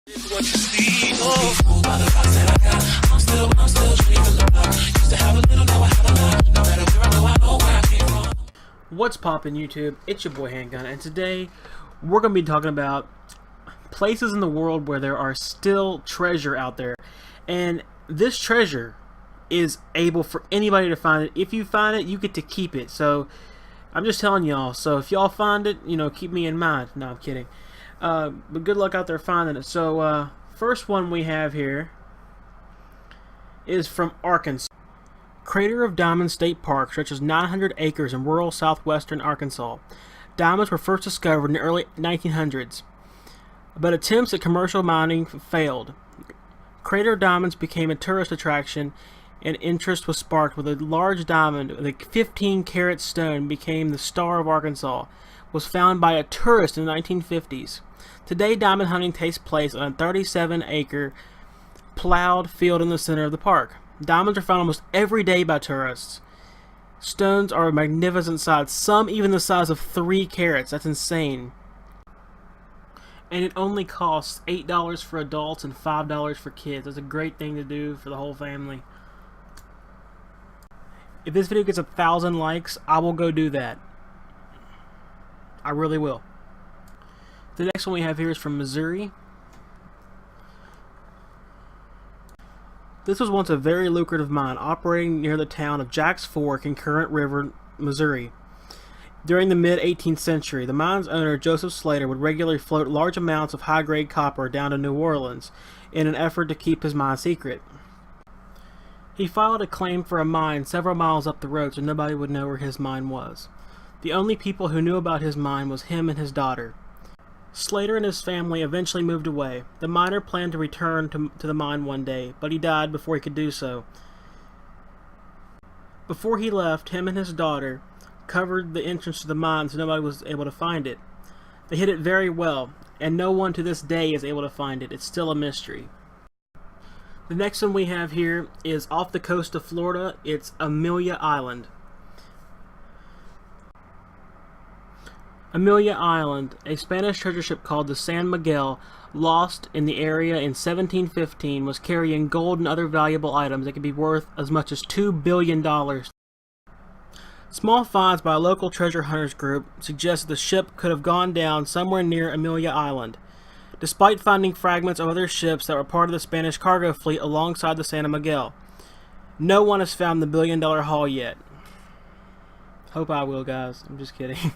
What's poppin' YouTube? It's your boy Handgun, and today we're going to be talking about places in the world where there are still treasure out there, and this treasure is able for anybody to find it. If you find it, you get to keep it. So I'm just telling y'all, so if y'all find it, keep me in mind. No, I'm kidding. But good luck out there finding it. So first one we have here is from Arkansas. Crater of Diamonds State Park stretches 900 acres in rural southwestern Arkansas. Diamonds were first discovered in the early 1900s, but attempts at commercial mining failed. Crater of Diamonds became a tourist attraction, and interest was sparked with a large diamond. The 15-carat stone became the star of Arkansas. Was found by a tourist in the 1950s. Today, diamond hunting takes place on a 37-acre plowed field in the center of the park. Diamonds are found almost every day by tourists. Stones are of magnificent size, some even the size of 3 carats. That's insane. And it only costs $8 for adults and $5 for kids. That's a great thing to do for the whole family. If this video gets 1,000 likes, I will go do that. I really will. The next one we have here is from Missouri. This was once a very lucrative mine operating near the town of Jack's Fork in Current River, Missouri. During the mid-18th century, the mine's owner, Joseph Slater, would regularly float large amounts of high-grade copper down to New Orleans in an effort to keep his mine secret. He filed a claim for a mine several miles up the road so nobody would know where his mine was. The only people who knew about his mine was him and his daughter. Slater and his family eventually moved away. The miner planned to return to the mine one day, but he died before he could do so. Before he left, him and his daughter covered the entrance to the mine so nobody was able to find it. They hid it very well, and no one to this day is able to find it. It's still a mystery. The next one we have here is off the coast of Florida. It's Amelia Island. Amelia Island, a Spanish treasure ship called the San Miguel, lost in the area in 1715, was carrying gold and other valuable items that could be worth as much as $2 billion. Small finds by a local treasure hunters group suggest that the ship could have gone down somewhere near Amelia Island. Despite finding fragments of other ships that were part of the Spanish cargo fleet alongside the San Miguel, no one has found the billion-dollar haul yet. Hope I will, guys. I'm just kidding.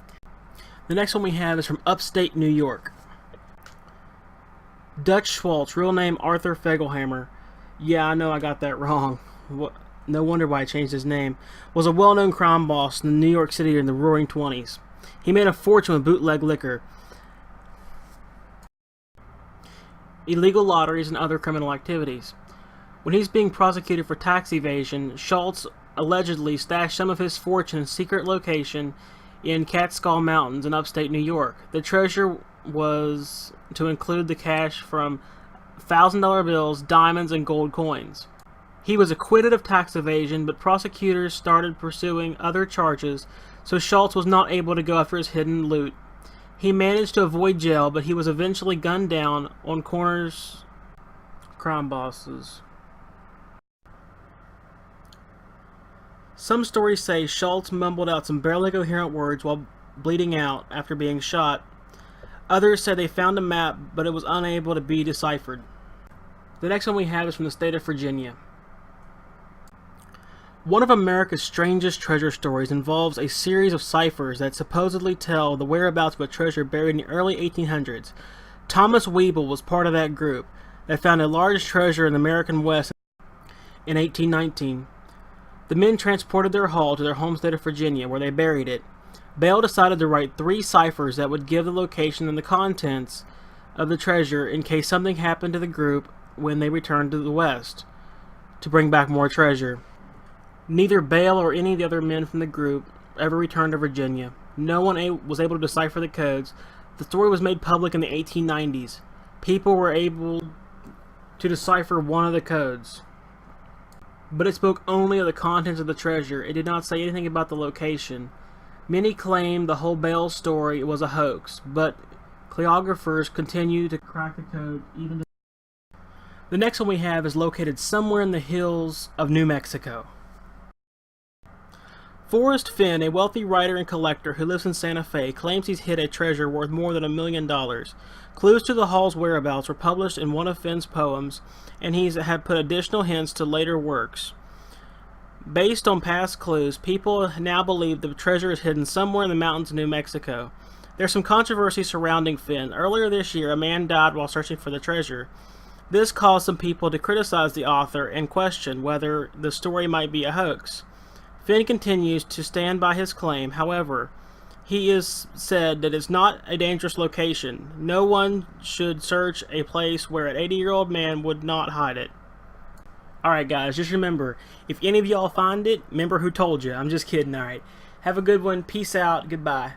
The next one we have is from upstate New York. Dutch Schwartz, real name Arthur Fegelhammer. Yeah, I know I got that wrong. No wonder why I changed his name. Was a well-known crime boss in New York City in the Roaring '20s. He made a fortune with bootleg liquor, illegal lotteries, and other criminal activities. When he's being prosecuted for tax evasion, Schultz allegedly stashed some of his fortune in a secret location in Catskill Mountains in upstate New York. The treasure was to include the cash from $1,000 bills, diamonds, and gold coins. He was acquitted of tax evasion, but prosecutors started pursuing other charges, so Schultz was not able to go after his hidden loot. He managed to avoid jail, but he was eventually gunned down on corners. Crime bosses. Some stories say Schultz mumbled out some barely coherent words while bleeding out after being shot. Others say they found a map, but it was unable to be deciphered. The next one we have is from the state of Virginia. One of America's strangest treasure stories involves a series of ciphers that supposedly tell the whereabouts of a treasure buried in the early 1800s. Thomas Weeble was part of that group that found a large treasure in the American West in 1819. The men transported their haul to their home state of Virginia, where they buried it. Bale decided to write 3 ciphers that would give the location and the contents of the treasure in case something happened to the group when they returned to the West to bring back more treasure. Neither Bale or any of the other men from the group ever returned to Virginia. No one was able to decipher the codes. The story was made public in the 1890s. People were able to decipher one of the codes, but it spoke only of the contents of the treasure. It did not say anything about the location. Many claimed the whole Bale story was a hoax, but Cleographers continue to crack the code even The next one we have is located somewhere in the hills of New Mexico. Forrest Fenn, a wealthy writer and collector who lives in Santa Fe, claims he's hid a treasure worth more than $1 million. Clues to the haul's whereabouts were published in one of Fenn's poems, and he's had put additional hints to later works. Based on past clues, people now believe the treasure is hidden somewhere in the mountains of New Mexico. There's some controversy surrounding Fenn. Earlier this year, a man died while searching for the treasure. This caused some people to criticize the author and question whether the story might be a hoax. Fenn continues to stand by his claim. However, he has said that it's not a dangerous location. No one should search a place where an 80-year-old man would not hide it. Alright guys, just remember, if any of y'all find it, remember who told you. I'm just kidding, alright. Have a good one. Peace out. Goodbye.